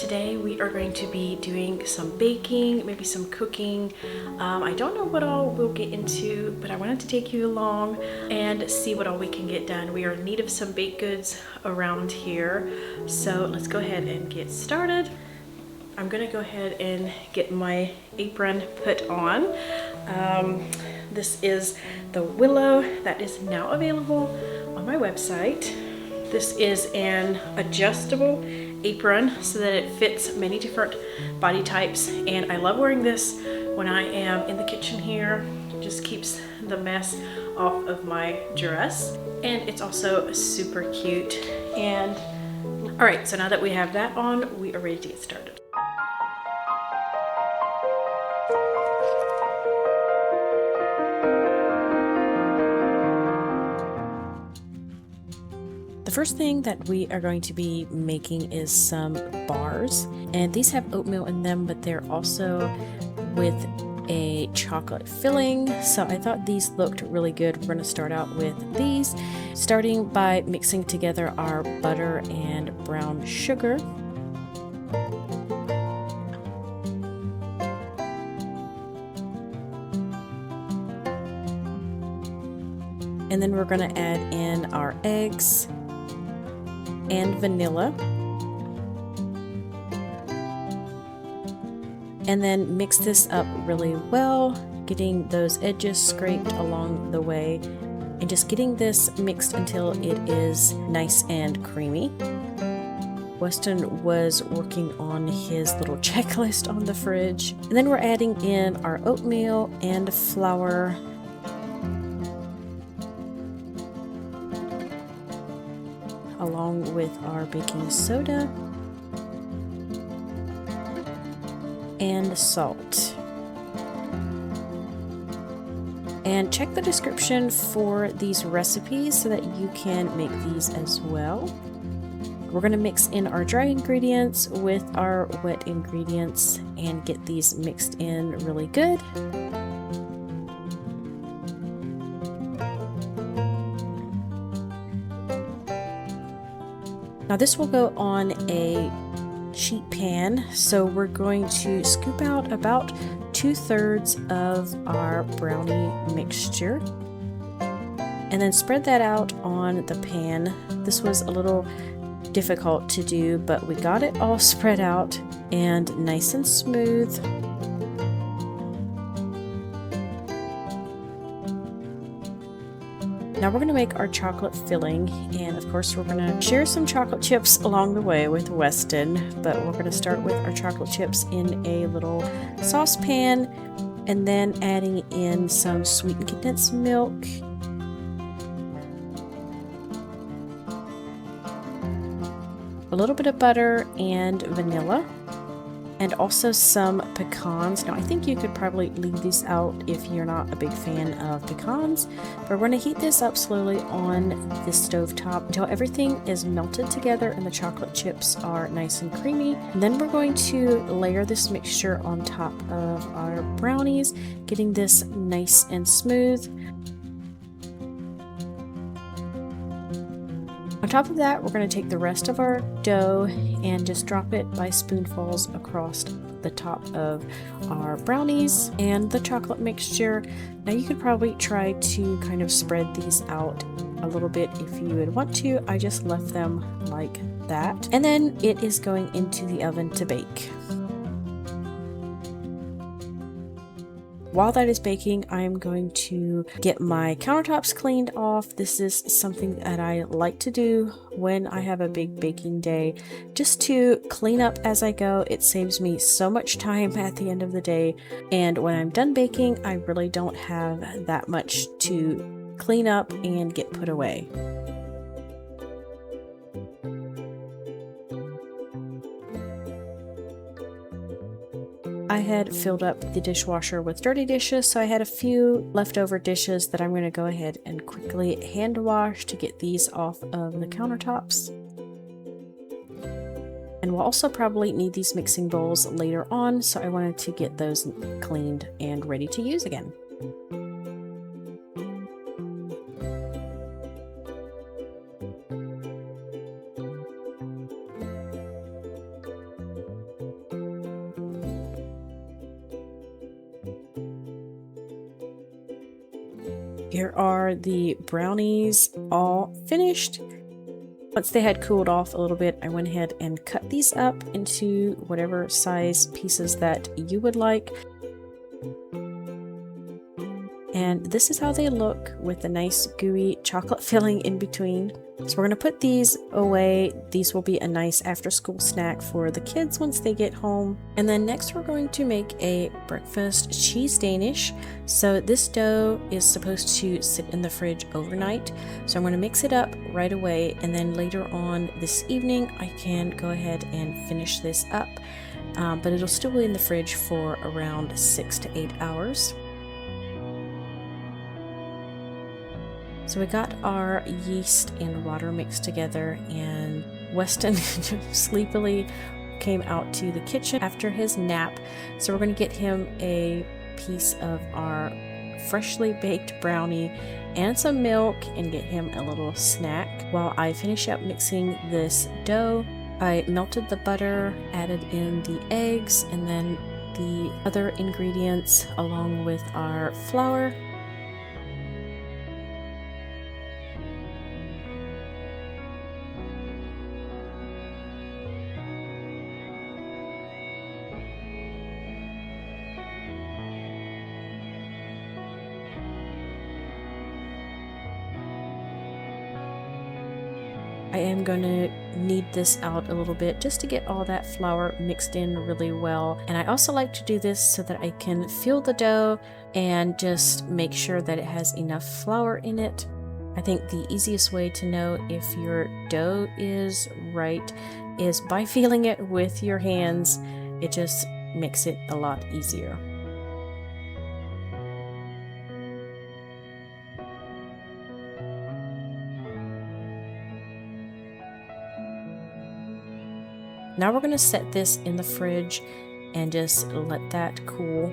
Today we are going to be doing some baking, maybe some cooking. I don't know what all we'll get into, but I wanted to take you along and see what all we can get done. We are in need of some baked goods around here, so let's go ahead and get started. I'm gonna go ahead and get my apron put on. This is the Willow that is now available on my website. This is an adjustable apron so that it fits many different body types, and I love wearing this when I am in the kitchen here. It just keeps the mess off of my dress, and it's also super cute. And all right, so now that we have that on, we are ready to get started. The first thing that we are going to be making is some bars, and these have oatmeal in them, but they're also with a chocolate filling, so I thought these looked really good. We're going to start out with these, starting by mixing together our butter and brown sugar. And then we're going to add in our eggs and vanilla, and then mix this up really well, getting those edges scraped along the way and just getting this mixed until it is nice and creamy. Weston was working on his little checklist on the fridge, and then we're adding in our oatmeal and flour, along with our baking soda and salt. And check the description for these recipes so that you can make these as well. We're going to mix in our dry ingredients with our wet ingredients and get these mixed in really good. Now this will go on a sheet pan, so we're going to scoop out about 2/3 of our brownie mixture and then spread that out on the pan. This was a little difficult to do, but we got it all spread out and nice and smooth. Now we're going to make our chocolate filling, and of course we're going to share some chocolate chips along the way with Weston, but we're going to start with our chocolate chips in a little saucepan and then adding in some sweetened condensed milk, a little bit of butter and vanilla, and also some pecans. Now I think you could probably leave these out if you're not a big fan of pecans, but we're going to heat this up slowly on the stove top until everything is melted together and the chocolate chips are nice and creamy. And then we're going to layer this mixture on top of our brownies, getting this nice and smooth. On top of that, we're going to take the rest of our dough and just drop it by spoonfuls across the top of our brownies and the chocolate mixture. Now you could probably try to kind of spread these out a little bit if you would want to. I just left them like that. And then it is going into the oven to bake. While that is baking, I'm going to get my countertops cleaned off. This is something that I like to do when I have a big baking day, just to clean up as I go. It saves me so much time at the end of the day, and when I'm done baking, I really don't have that much to clean up and get put away. I had filled up the dishwasher with dirty dishes, so I had a few leftover dishes that I'm going to go ahead and quickly hand wash to get these off of the countertops. And we'll also probably need these mixing bowls later on, so I wanted to get those cleaned and ready to use again. Here are the brownies all finished. Once they had cooled off a little bit, I went ahead and cut these up into whatever size pieces that you would like. And this is how they look with a nice gooey chocolate filling in between. So we're going to put these away. These will be a nice after school snack for the kids once they get home. And then next we're going to make a breakfast cheese danish. So this dough is supposed to sit in the fridge overnight. So I'm going to mix it up right away, and then later on this evening I can go ahead and finish this up. But it'll still be in the fridge for around 6 to 8 hours. So we got our yeast and water mixed together, and Weston sleepily came out to the kitchen after his nap. So we're going to get him a piece of our freshly baked brownie and some milk and get him a little snack while I finish up mixing this dough. I melted the butter, added in the eggs, and then the other ingredients along with our flour. I am going to knead this out a little bit just to get all that flour mixed in really well. And I also like to do this so that I can feel the dough and just make sure that it has enough flour in it. I think the easiest way to know if your dough is right is by feeling it with your hands. It just makes it a lot easier. Now we're going to set this in the fridge and just let that cool.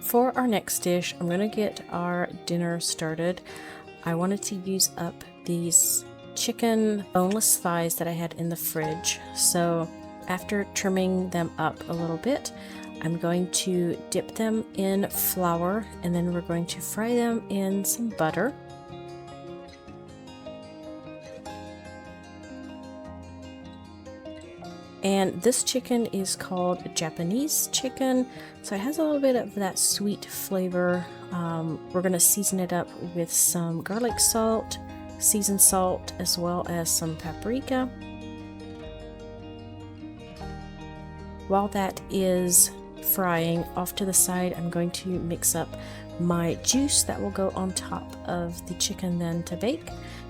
For our next dish, I'm going to get our dinner started. I wanted to use up these chicken boneless thighs that I had in the fridge. So after trimming them up a little bit, I'm going to dip them in flour, and then we're going to fry them in some butter. And this chicken is called Japanese chicken, so it has a little bit of that sweet flavor. We're going to season it up with some garlic salt, seasoned salt, as well as some paprika. While that is frying off to the side, I'm going to mix up my juice that will go on top of the chicken then to bake.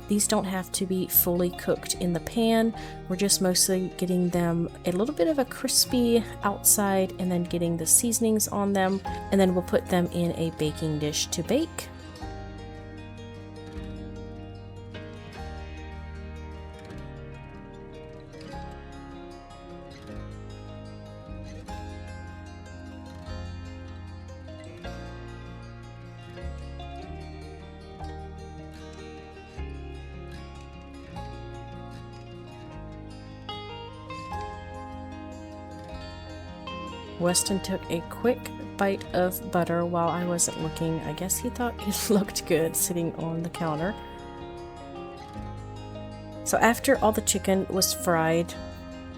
These don't have to be fully cooked in the pan. We're just mostly getting them a little bit of a crispy outside and then getting the seasonings on them, and then we'll put them in a baking dish to bake. Weston took a quick bite of butter while I wasn't looking. I guess he thought it looked good sitting on the counter. So after all the chicken was fried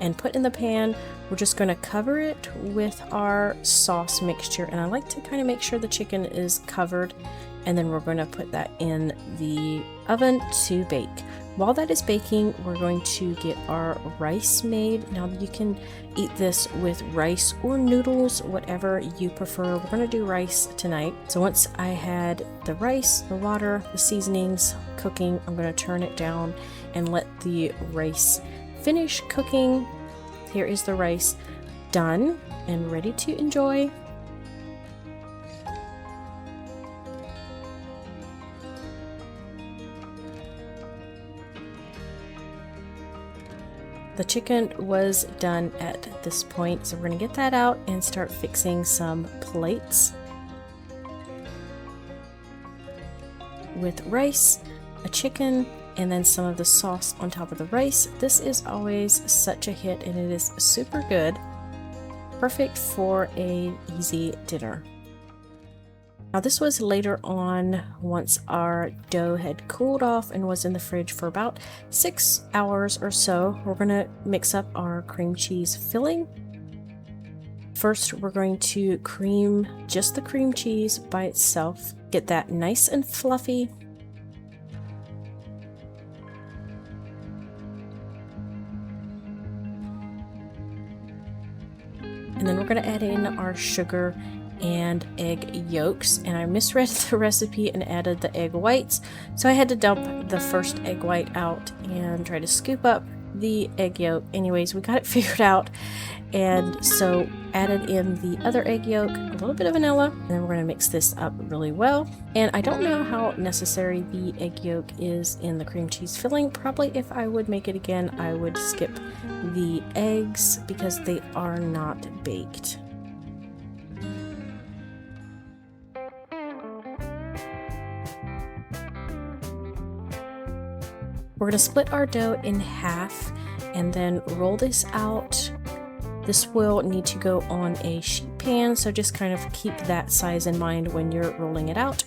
and put in the pan, we're just going to cover it with our sauce mixture. And I like to kind of make sure the chicken is covered, and then we're going to put that in the oven to bake. While that is baking, we're going to get our rice made. Now you can eat this with rice or noodles, whatever you prefer. We're going to do rice tonight. So once I had the rice, the water, the seasonings cooking, I'm going to turn it down and let the rice finish cooking. Here is the rice done and ready to enjoy. The chicken was done at this point, so we're gonna get that out and start fixing some plates with rice, a chicken, and then some of the sauce on top of the rice. This is always such a hit, and it is super good. Perfect for a easy dinner. Now this was later on, once our dough had cooled off and was in the fridge for about 6 hours or so. We're gonna mix up our cream cheese filling. First, we're going to cream just the cream cheese by itself. Get that nice and fluffy. And then we're gonna add in our sugar and egg yolks, and I misread the recipe and added the egg whites, so I had to dump the first egg white out and try to scoop up the egg yolk. Anyways, we got it figured out, and so added in the other egg yolk, a little bit of vanilla, and then we're going to mix this up really well. And I don't know how necessary the egg yolk is in the cream cheese filling. Probably if I would make it again, I would skip the eggs because they are not baked. We're going to split our dough in half and then roll this out. This will need to go on a sheet pan, so just kind of keep that size in mind when you're rolling it out.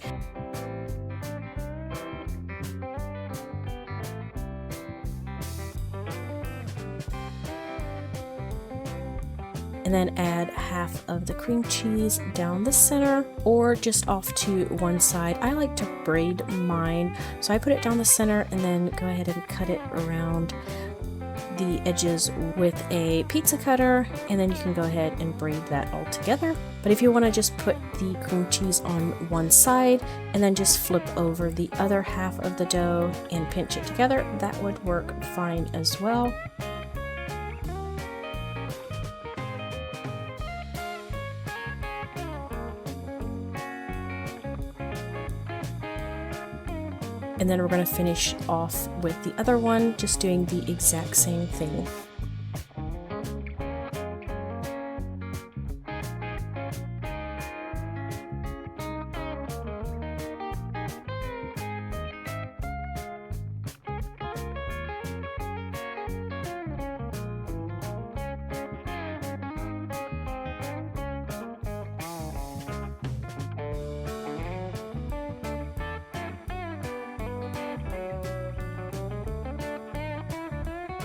And then add half of the cream cheese down the center or just off to one side. I like to braid mine, so I put it down the center and then go ahead and cut it around the edges with a pizza cutter, and then you can go ahead and braid that all together. But if you want to just put the cream cheese on one side and then just flip over the other half of the dough and pinch it together, that would work fine as well. And then we're going to finish off with the other one, just doing the exact same thing.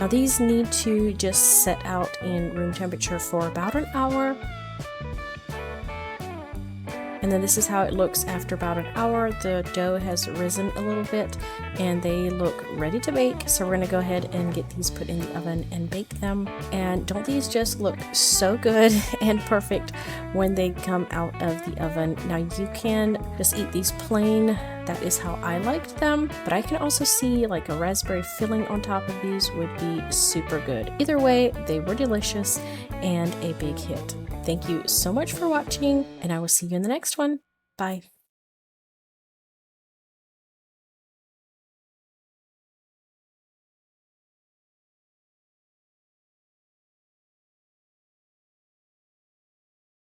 Now these need to just set out in room temperature for about an hour. And then this is how it looks after about an hour. The dough has risen a little bit and they look ready to bake. So we're gonna go ahead and get these put in the oven and bake them. And don't these just look so good and perfect when they come out of the oven? Now you can just eat these plain. That is how I liked them, but I can also see like a raspberry filling on top of these would be super good. Either way, they were delicious and a big hit. Thank you so much for watching, and I will see you in the next one. Bye.